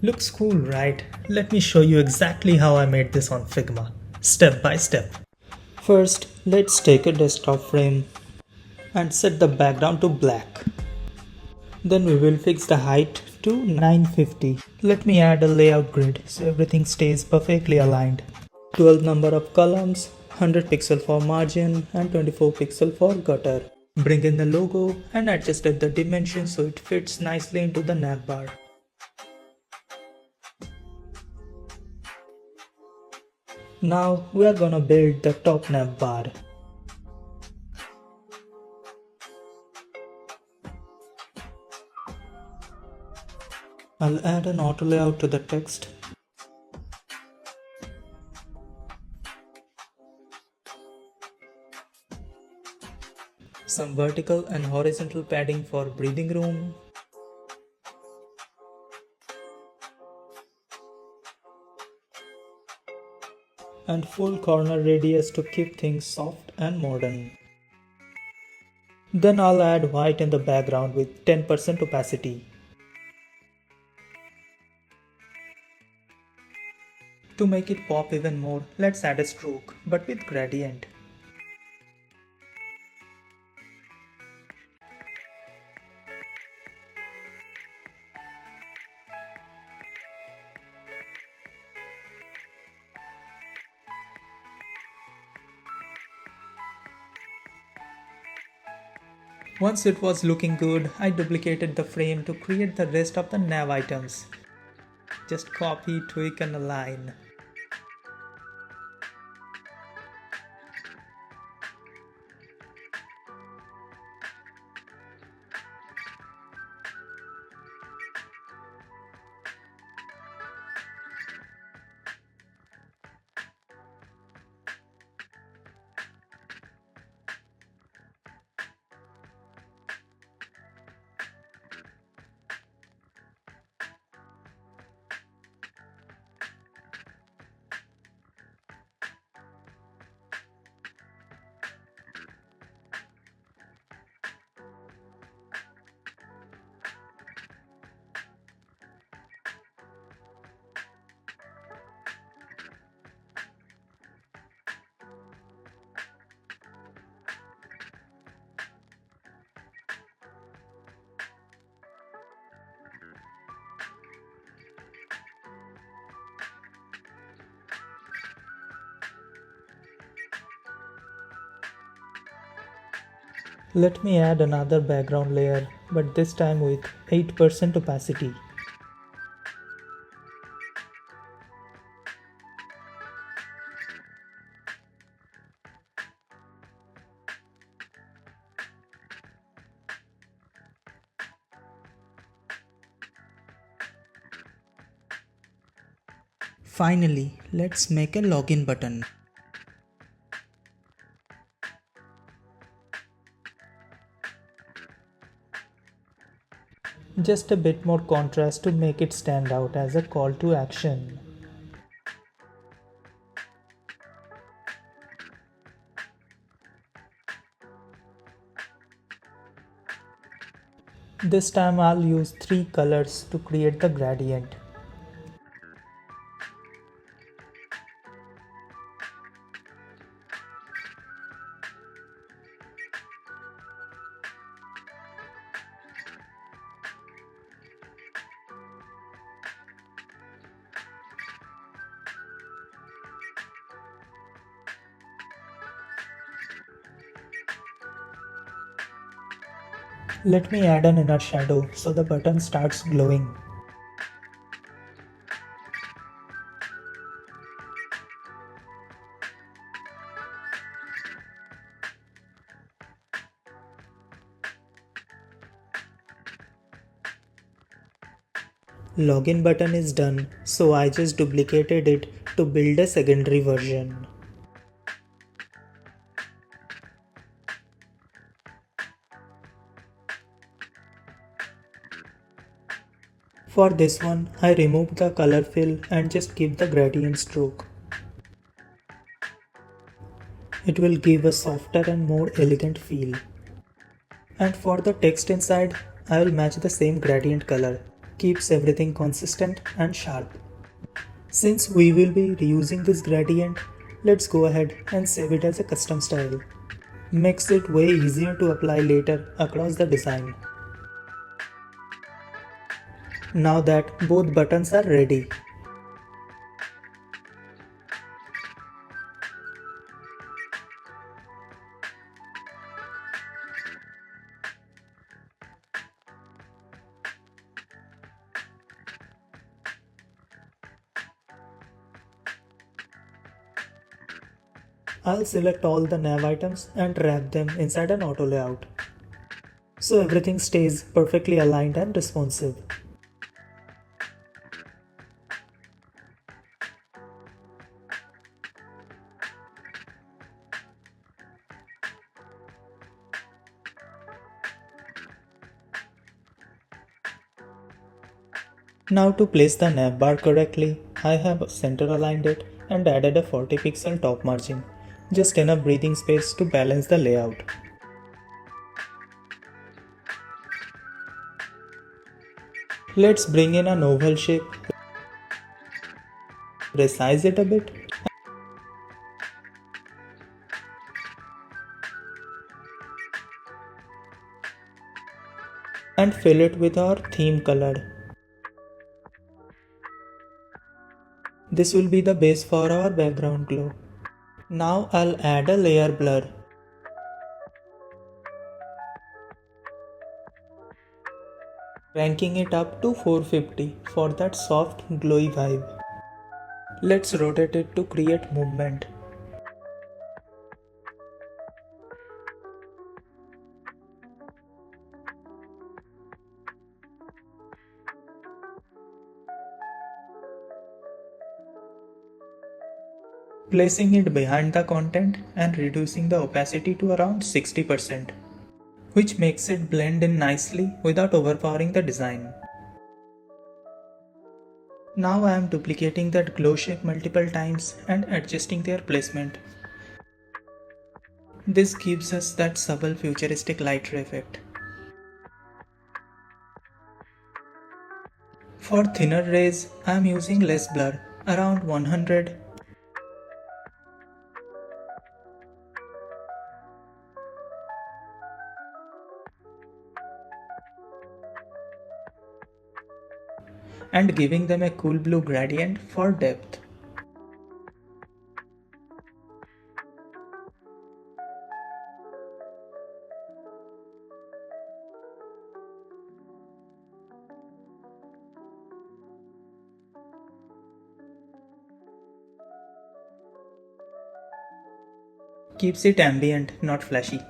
Looks cool, right? Let me show you exactly how I made this on Figma, step by step. First, let's take a desktop frame and set the background to black. Then we will fix the height to 950. Let me add a layout grid so everything stays perfectly aligned. 12 number of columns, 100 pixel for margin and 24 pixel for gutter. Bring in the logo and adjusted the dimensions so it fits nicely into the navbar. Now we are gonna build the top navbar. I'll add an auto layout to the text. Some vertical and horizontal padding for breathing room. And full corner radius to keep things soft and modern. Then I'll add white in the background with 10% opacity. To make it pop even more, let's add a stroke, but with gradient. Once it was looking good, I duplicated the frame to create the rest of the nav items. Just copy, tweak and align. Let me add another background layer, but this time with 8% opacity. Finally, let's make a login button. Just a bit more contrast to make it stand out as a call to action. This time I'll use 3 colors to create the gradient. Let me add an inner shadow so the button starts glowing. Login button is done, so I just duplicated it to build a secondary version. For this one, I removed the color fill and just keep the gradient stroke. It will give a softer and more elegant feel. And for the text inside, I will match the same gradient color, keeps everything consistent and sharp. Since we will be reusing this gradient, let's go ahead and save it as a custom style. Makes it way easier to apply later across the design. Now that both buttons are ready, I'll select all the nav items and wrap them inside an auto layout, so everything stays perfectly aligned and responsive. Now to place the navbar correctly, I have center aligned it and added a 40 pixel top margin, just enough breathing space to balance the layout. Let's bring in an oval shape, resize it a bit, and fill it with our theme color. This will be the base for our background glow. Now I'll add a layer blur. Ranking it up to 450 for that soft glowy vibe. Let's rotate it to create movement. Placing it behind the content and reducing the opacity to around 60%, which makes it blend in nicely without overpowering the design. Now I am duplicating that glow shape multiple times and adjusting their placement. This gives us that subtle futuristic light ray effect. For thinner rays, I am using less blur, around 100, and giving them a cool blue gradient for depth. Keeps it ambient, not flashy.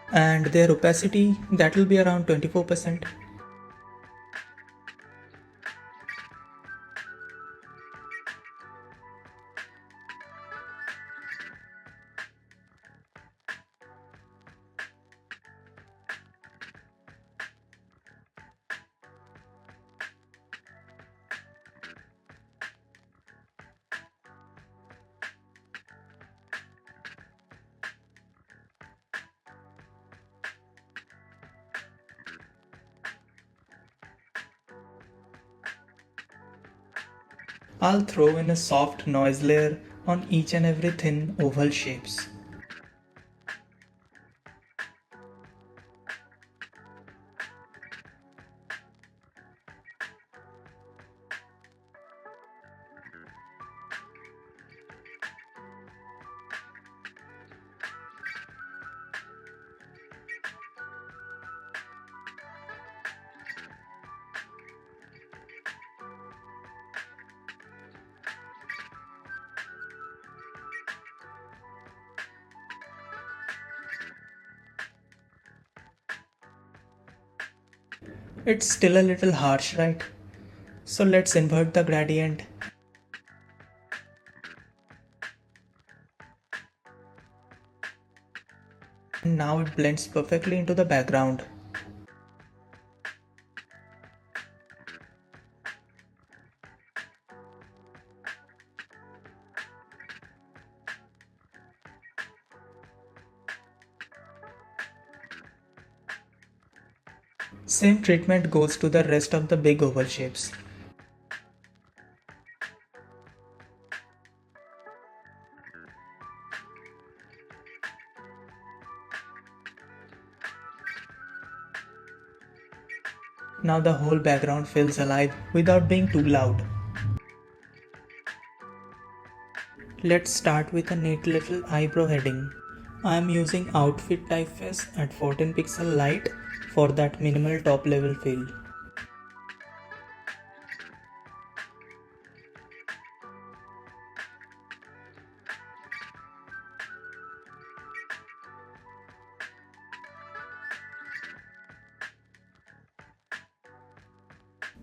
And their opacity, that will be around 24%. I'll throw in a soft noise layer on each and every thin oval shapes. It's still a little harsh, right? So let's invert the gradient. And now it blends perfectly into the background. Same treatment goes to the rest of the big oval shapes. Now the whole background feels alive without being too loud. Let's start with a neat little eyebrow heading. I am using outfit typeface at 14 pixel light for that minimal top level feel.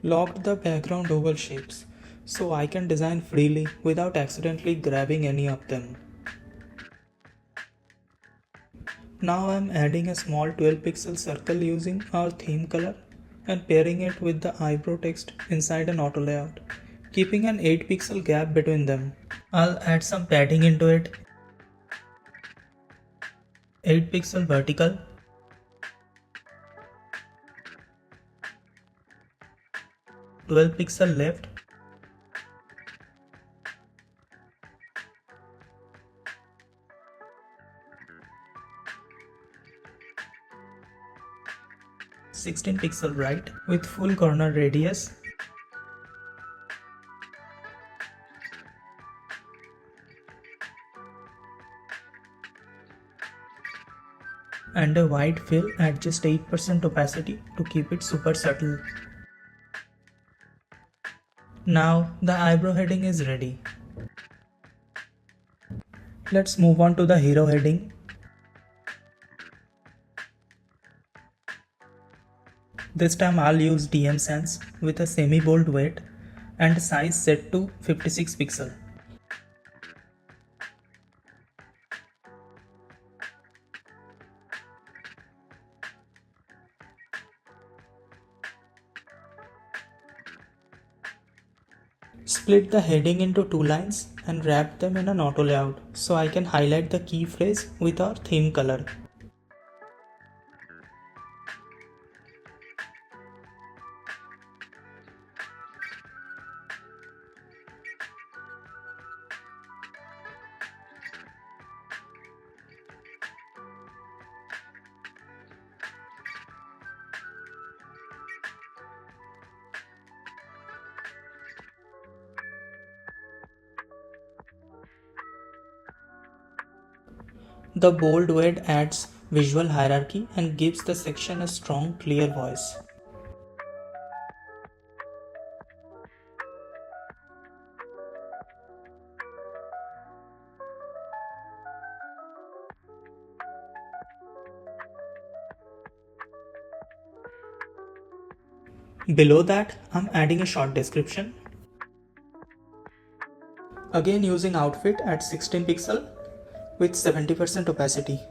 Locked the background oval shapes so I can design freely without accidentally grabbing any of them. Now I am adding a small 12 pixel circle using our theme color and pairing it with the eyebrow text inside an auto layout, keeping an 8 pixel gap between them. I'll add some padding into it. 8 pixel vertical, 12 pixel left, 16 pixel right with full corner radius, and a white fill at just 8% opacity to keep it super subtle. Now the eyebrow heading is ready. Let's move on to the hero heading. This time I'll use DM Sans with a semi-bold weight and size set to 56 pixel. Split the heading into two lines and wrap them in an auto layout so I can highlight the key phrase with our theme color. The bold weight adds visual hierarchy and gives the section a strong, clear voice. Below that, I'm adding a short description. Again using outfit at 16 pixel with 70% opacity.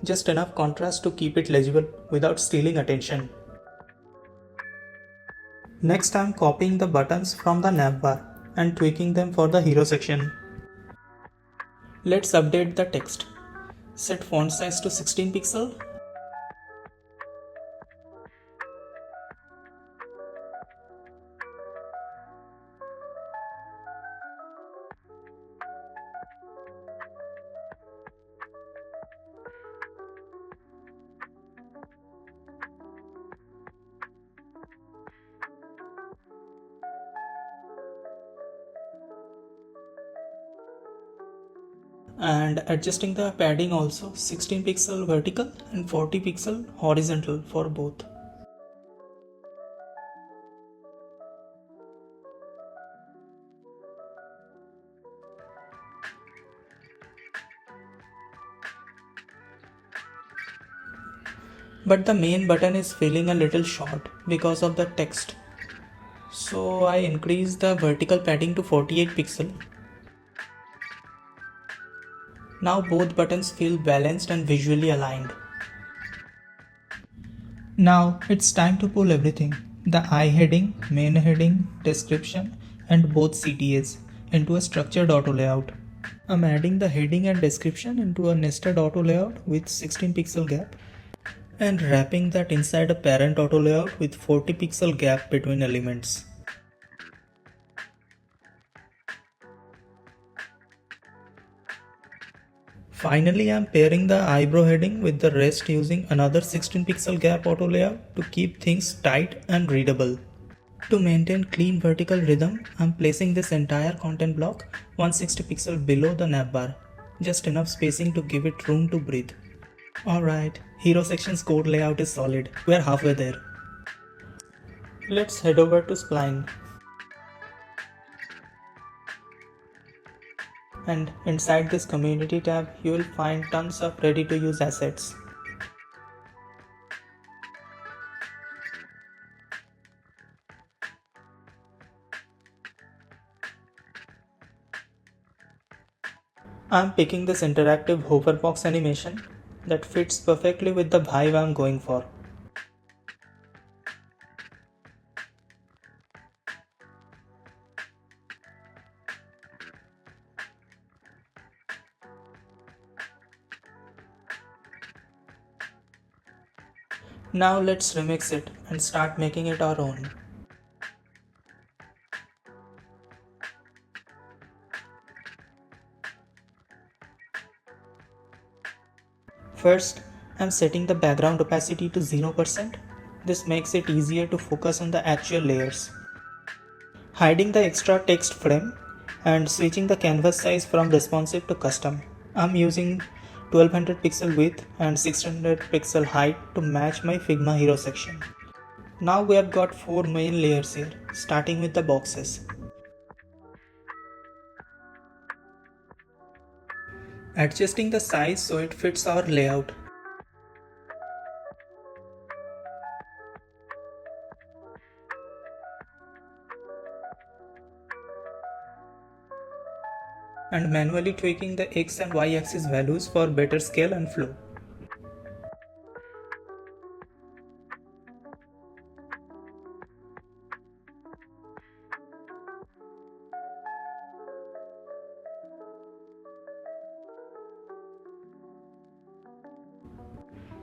Just enough contrast to keep it legible without stealing attention. Next I'm copying the buttons from the Navbar and tweaking them for the hero section. Let's update the text. Set font size to 16 pixel. And adjusting the padding also, 16 pixel vertical and 40 pixel horizontal for both. But the main button is feeling a little short because of the text. So I increase the vertical padding to 48 pixel. Now both buttons feel balanced and visually aligned. Now it's time to pull everything. The eye heading, main heading, description and both CTAs into a structured auto layout. I'm adding the heading and description into a nested auto layout with 16 pixel gap and wrapping that inside a parent auto layout with 40 pixel gap between elements. Finally, I'm pairing the eyebrow heading with the rest using another 16 pixel gap auto layout to keep things tight and readable. To maintain clean vertical rhythm, I'm placing this entire content block 160 pixel below the navbar, just enough spacing to give it room to breathe. Alright, hero section's code layout is solid. We're halfway there. Let's head over to Spline. And inside this community tab, you will find tons of ready to use assets. I'm picking this interactive hoverbox animation that fits perfectly with the vibe I'm going for. Now let's remix it and start making it our own. First, I'm setting the background opacity to 0%. This makes it easier to focus on the actual layers. Hiding the extra text frame and switching the canvas size from responsive to custom. I'm using 1200 pixel width and 600 pixel height to match my Figma hero section. Now we have got 4 main layers here, starting with the boxes. Adjusting the size so it fits our layout. And manually tweaking the X and Y axis values for better scale and flow.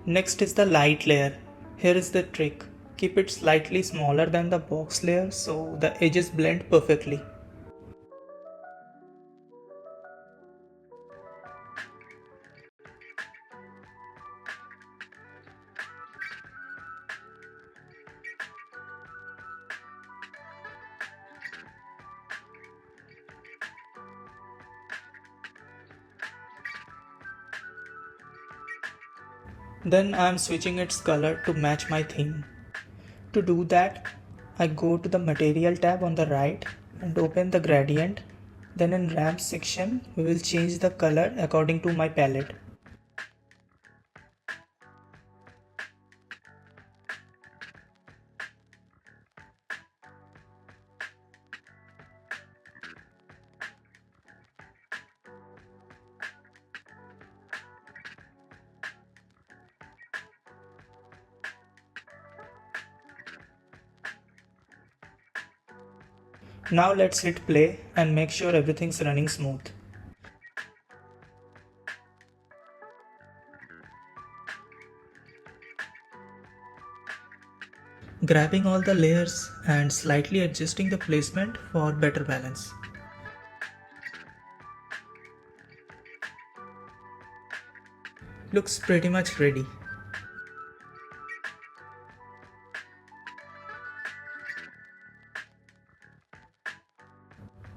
Next is the light layer. Here is the trick. Keep it slightly smaller than the box layer so the edges blend perfectly. Then I am switching its color to match my theme. To do that, I go to the material tab on the right and open the gradient. Then in ramp section, we will change the color according to my palette. Now let's hit play and make sure everything's running smooth. Grabbing all the layers and slightly adjusting the placement for better balance. Looks pretty much ready.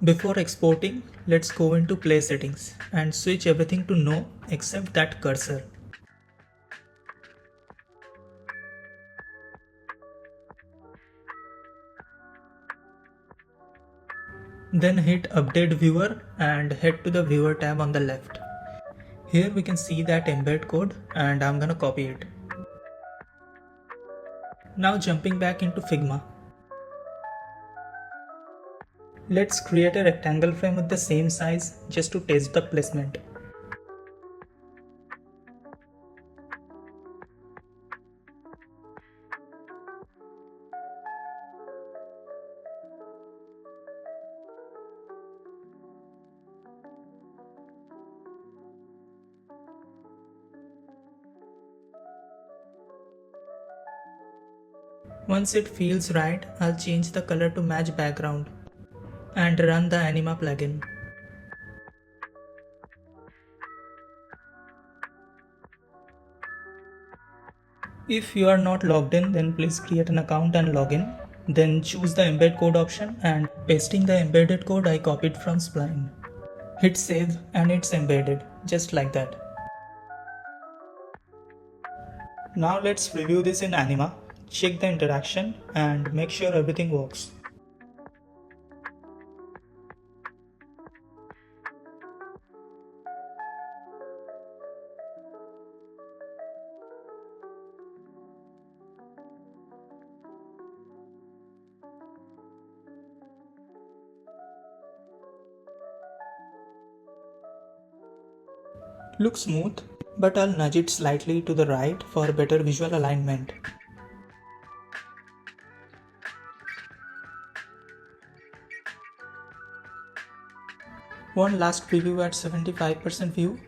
Before exporting, let's go into play settings and switch everything to no except that cursor. Then hit update viewer and head to the viewer tab on the left. Here we can see that embed code and I'm gonna copy it. Now jumping back into Figma. Let's create a rectangle frame with the same size just to test the placement. Once it feels right, I'll change the color to match background and run the Anima plugin. If you are not logged in, then please create an account and log in. Then choose the embed code option and pasting the embedded code I copied from Spline. Hit save and it's embedded, just like that. Now let's review this in Anima, check the interaction and make sure everything works. Looks smooth, but I'll nudge it slightly to the right for better visual alignment. One last preview at 75% view.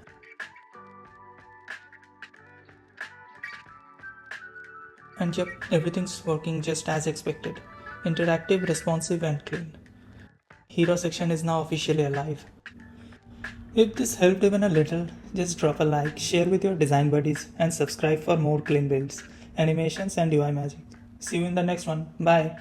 And yep, everything's working just as expected. Interactive, responsive and clean. Hero section is now officially alive. If this helped even a little, just drop a like, share with your design buddies and subscribe for more clean builds, animations and UI magic. See you in the next one. Bye.